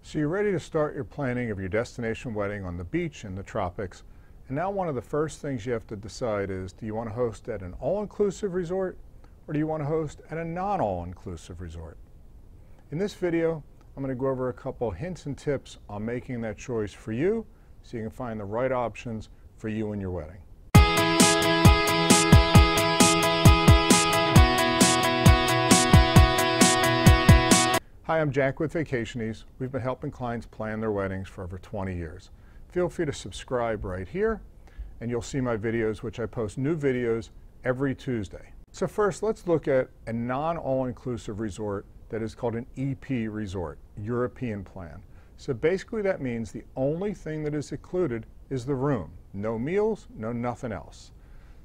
So you're ready to start your planning of your destination wedding on the beach in the tropics. And now one of the first things you have to decide is, do you want to host at an all-inclusive resort or do you want to host at a non-all-inclusive resort? In this video, I'm going to go over a couple hints and tips on making that choice for you so you can find the right options for you and your wedding. Hi, I'm Jack with Vacationese. We've been helping clients plan their weddings for over 20 years. Feel free to subscribe right here, and you'll see my videos, which I post new videos every Tuesday. So first, let's look at a non-all-inclusive resort that is called an EP resort, European plan. So basically that means the only thing that is included is the room. No meals, no nothing else.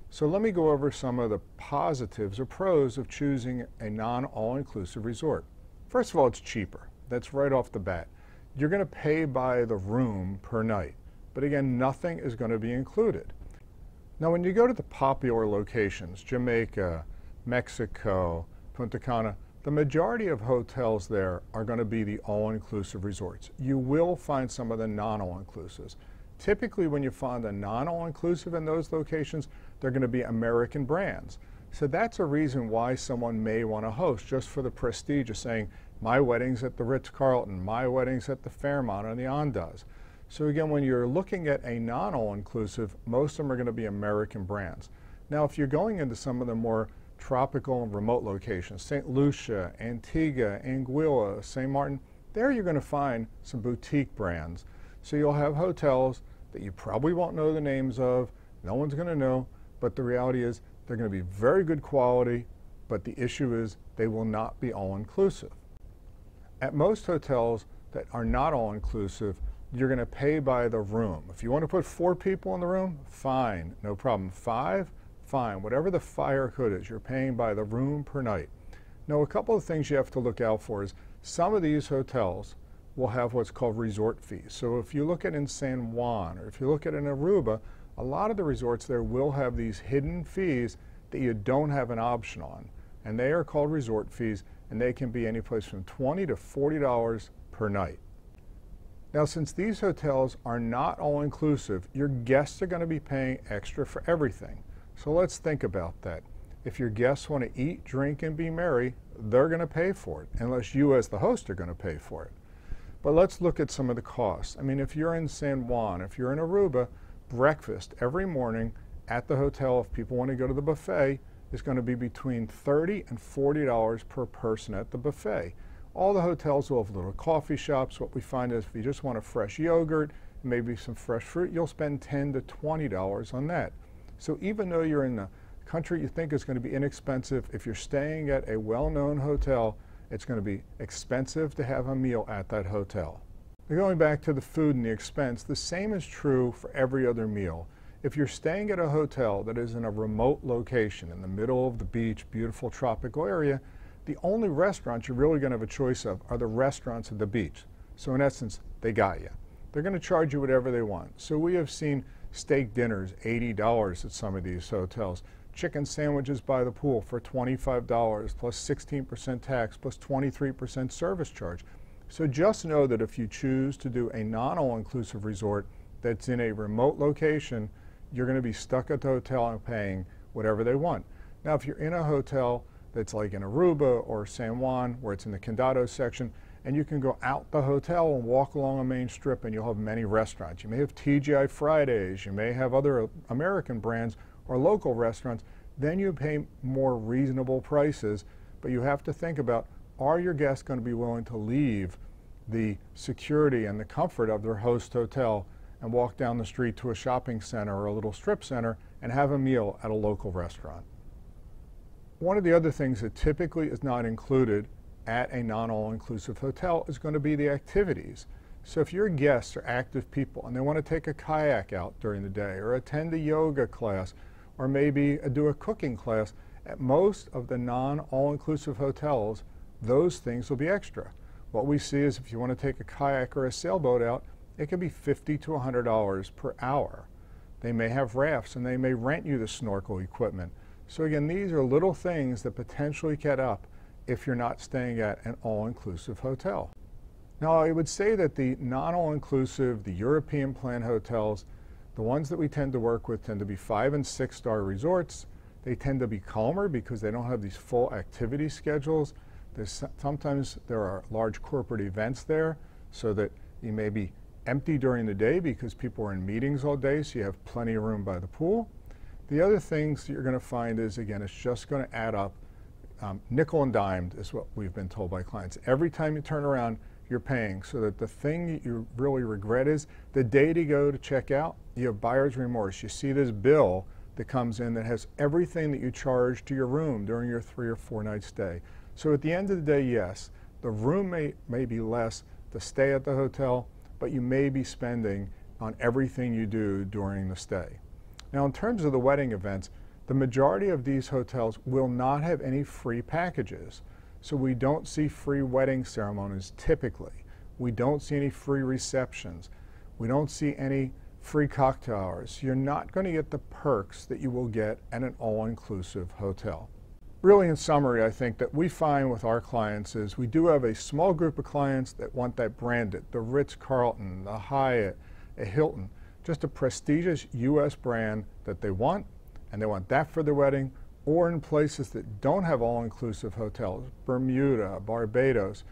So let me go over some of the positives or pros of choosing a non-all-inclusive resort. First of all, it's cheaper. That's right off the bat. You're going to pay by the room per night. But again, nothing is going to be included. Now, when you go to the popular locations, Jamaica, Mexico, Punta Cana, the majority of hotels there are going to be the all-inclusive resorts. You will find some of the non-all-inclusives. Typically, when you find a non-all-inclusive in those locations, they're going to be American brands. So that's a reason why someone may want to host, just for the prestige of saying, my wedding's at the Ritz-Carlton, my wedding's at the Fairmont or the Andaz. So again, when you're looking at a non-all-inclusive, most of them are going to be American brands. Now, if you're going into some of the more tropical and remote locations, St. Lucia, Antigua, Anguilla, St. Martin, there you're going to find some boutique brands. So you'll have hotels that you probably won't know the names of, no one's going to know, but the reality is they're going to be very good quality, but the issue is they will not be all-inclusive. At most hotels that are not all-inclusive, you're going to pay by the room. If you want to put 4 people in the room, fine, no problem. 5, fine. Whatever the fire code is, you're paying by the room per night. Now, a couple of things you have to look out for is some of these hotels will have what's called resort fees. So if you look at in San Juan or if you look at in Aruba, a lot of the resorts there will have these hidden fees that you don't have an option on. And they are called resort fees, and they can be any place from $20 to $40 per night. Now, since these hotels are not all-inclusive, your guests are going to be paying extra for everything. So let's think about that. If your guests want to eat, drink, and be merry, they're going to pay for it, unless you as the host are going to pay for it. But let's look at some of the costs. I mean, if you're in San Juan, if you're in Aruba, breakfast every morning at the hotel, if people want to go to the buffet, is going to be between $30 and $40 per person at the buffet. All the hotels will have little coffee shops. What we find is if you just want a fresh yogurt, maybe some fresh fruit, you'll spend $10 to $20 on that. So even though you're in a country you think is going to be inexpensive, if you're staying at a well-known hotel, it's going to be expensive to have a meal at that hotel. Now, going back to the food and the expense, the same is true for every other meal. If you're staying at a hotel that is in a remote location in the middle of the beach, beautiful tropical area, the only restaurants you're really going to have a choice of are the restaurants at the beach. So in essence, they got you. They're going to charge you whatever they want. So we have seen steak dinners, $80 at some of these hotels. Chicken sandwiches by the pool for $25 plus 16% tax plus 23% service charge. So just know that if you choose to do a non-all-inclusive resort that's in a remote location, you're going to be stuck at the hotel and paying whatever they want. Now, if you're in a hotel that's like in Aruba or San Juan, where it's in the Condado section, and you can go out the hotel and walk along a main strip and you'll have many restaurants. You may have TGI Fridays, you may have other American brands or local restaurants, then you pay more reasonable prices, but you have to think about, are your guests going to be willing to leave the security and the comfort of their host hotel and walk down the street to a shopping center or a little strip center and have a meal at a local restaurant? One of the other things that typically is not included at a non-all-inclusive hotel is going to be the activities. So if your guests are active people and they want to take a kayak out during the day or attend a yoga class or maybe do a cooking class, at most of the non-all-inclusive hotels, those things will be extra. What we see is if you want to take a kayak or a sailboat out, it can be $50 to $100 per hour. They may have rafts and they may rent you the snorkel equipment. So again, these are little things that potentially get up if you're not staying at an all-inclusive hotel. Now, I would say that the non-all-inclusive, the European plan hotels, the ones that we tend to work with tend to be 5- and 6-star resorts. They tend to be calmer because they don't have these full activity schedules. Sometimes there are large corporate events there, so that you may be empty during the day because people are in meetings all day, so you have plenty of room by the pool. The other things that you're going to find is, again, it's just going to add up. Nickel and dimed is what we've been told by clients. Every time you turn around, you're paying, so that the thing that you really regret is the day to go to check out, you have buyer's remorse. You see this bill that comes in that has everything that you charged to your room during your 3 or 4 night stay. So at the end of the day, yes, the room may be less to stay at the hotel, but you may be spending on everything you do during the stay. Now, in terms of the wedding events, the majority of these hotels will not have any free packages. So we don't see free wedding ceremonies typically. We don't see any free receptions. We don't see any free cocktail hours. You're not going to get the perks that you will get at an all-inclusive hotel. Really, in summary, I think that we find with our clients is we do have a small group of clients that want that branded, the Ritz-Carlton, the Hyatt, a Hilton, just a prestigious U.S. brand that they want, and they want that for their wedding, or in places that don't have all-inclusive hotels, Bermuda, Barbados,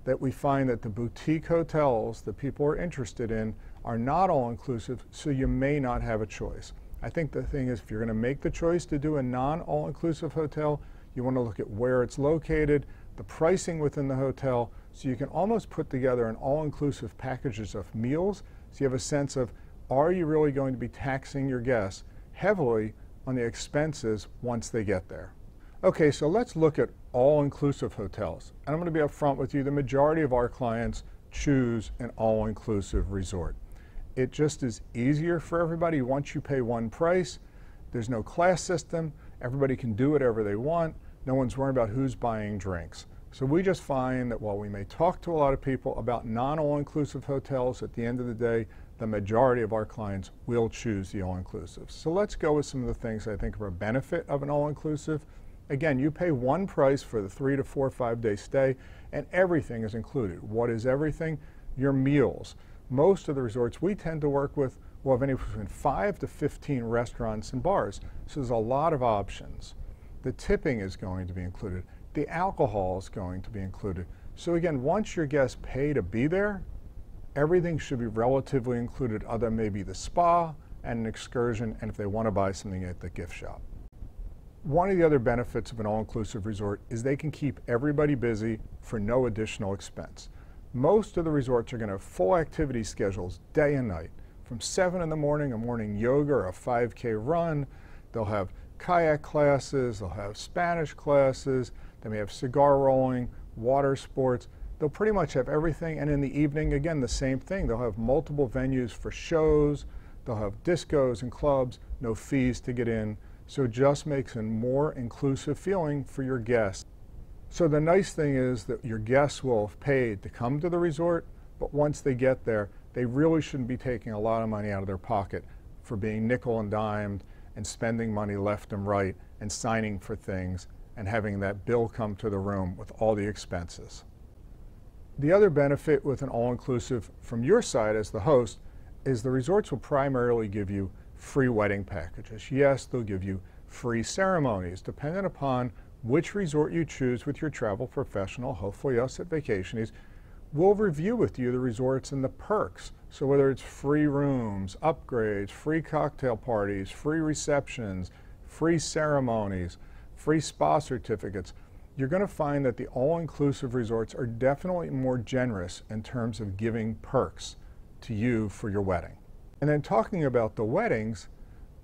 that we find that the boutique hotels that people are interested in are not all-inclusive, so you may not have a choice. I think the thing is, if you're going to make the choice to do a non-all-inclusive hotel, you want to look at where it's located, the pricing within the hotel, so you can almost put together an all-inclusive packages of meals, so you have a sense of, are you really going to be taxing your guests heavily on the expenses once they get there? Okay, so let's look at all-inclusive hotels. And I'm going to be upfront with you, the majority of our clients choose an all-inclusive resort. It just is easier for everybody. Once you pay one price, there's no class system, everybody can do whatever they want, no one's worrying about who's buying drinks. So we just find that while we may talk to a lot of people about non-all-inclusive hotels, at the end of the day, the majority of our clients will choose the all-inclusive. So let's go with some of the things I think are a benefit of an all-inclusive. Again, you pay one price for the 3 to 4 or 5 day stay, and everything is included. What is everything? Your meals. Most of the resorts we tend to work with will have anywhere between 5 to 15 restaurants and bars, so there's a lot of options. The tipping is going to be included. The alcohol is going to be included. So again, once your guests pay to be there, everything should be relatively included, other than maybe the spa and an excursion, and if they want to buy something at the gift shop. One of the other benefits of an all-inclusive resort is they can keep everybody busy for no additional expense. Most of the resorts are going to have full activity schedules day and night. From 7 in the morning, a morning yoga or a 5K run. They'll have kayak classes, they'll have Spanish classes, they may have cigar rolling, water sports. They'll pretty much have everything, and in the evening, again, the same thing. They'll have multiple venues for shows, they'll have discos and clubs, no fees to get in, so it just makes a more inclusive feeling for your guests. So the nice thing is that your guests will have paid to come to the resort, but once they get there, they really shouldn't be taking a lot of money out of their pocket for being nickel and dimed and spending money left and right and signing for things and having that bill come to the room with all the expenses. The other benefit with an all-inclusive from your side as the host is the resorts will primarily give you free wedding packages. Yes, they'll give you free ceremonies, depending upon which resort you choose with your travel professional, hopefully us at Vacationies. We'll review with you the resorts and the perks. So whether it's free rooms, upgrades, free cocktail parties, free receptions, free ceremonies, free spa certificates, you're going to find that the all-inclusive resorts are definitely more generous in terms of giving perks to you for your wedding. And then talking about the weddings,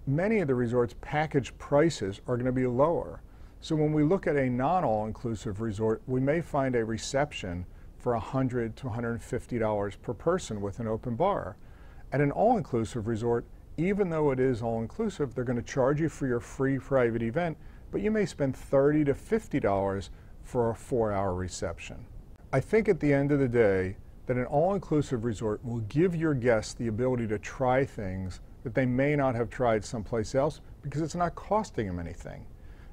many of the resorts' package prices are going to be lower. So when we look at a non-all-inclusive resort, we may find a reception for $100 to $150 per person with an open bar. At an all-inclusive resort, even though it is all-inclusive, they're going to charge you for your free private event, but you may spend $30 to $50 for a 4-hour reception. I think at the end of the day that an all-inclusive resort will give your guests the ability to try things that they may not have tried someplace else because it's not costing them anything.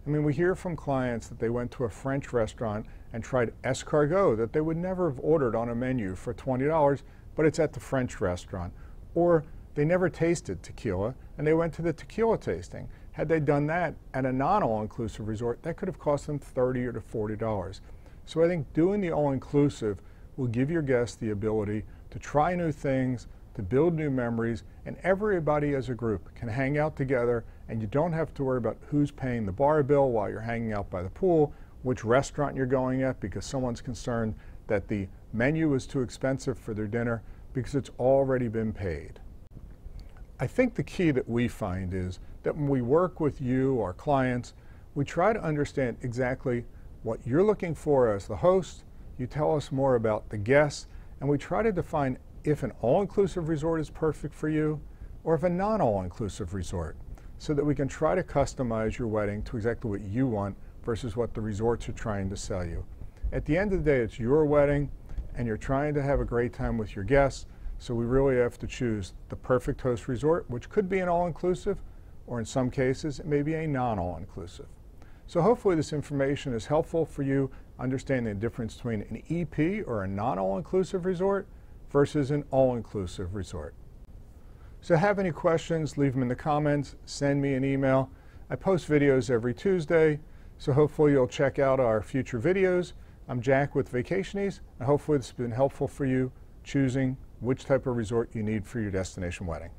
I mean, we hear from clients that they went to a French restaurant and tried escargot that they would never have ordered on a menu for $20, but it's at the French restaurant. Or they never tasted tequila and they went to the tequila tasting. Had they done that at a non-all-inclusive resort, that could have cost them $30 or to $40. So I think doing the all-inclusive will give your guests the ability to try new things, to build new memories, and everybody as a group can hang out together, and you don't have to worry about who's paying the bar bill while you're hanging out by the pool, which restaurant you're going at because someone's concerned that the menu is too expensive for their dinner, because it's already been paid. I think the key that we find is that when we work with you, our clients, we try to understand exactly what you're looking for as the host. You tell us more about the guests, and we try to define if an all-inclusive resort is perfect for you or if a non-all-inclusive resort, so that we can try to customize your wedding to exactly what you want versus what the resorts are trying to sell you. At the end of the day, it's your wedding and you're trying to have a great time with your guests, so we really have to choose the perfect host resort, which could be an all-inclusive, or in some cases it may be a non-all-inclusive. So hopefully this information is helpful for you understanding the difference between an EP or a non-all-inclusive resort versus an all-inclusive resort. So have any questions, leave them in the comments, send me an email. I post videos every Tuesday, so hopefully you'll check out our future videos. I'm Jack with Vacationies, and hopefully this has been helpful for you choosing which type of resort you need for your destination wedding.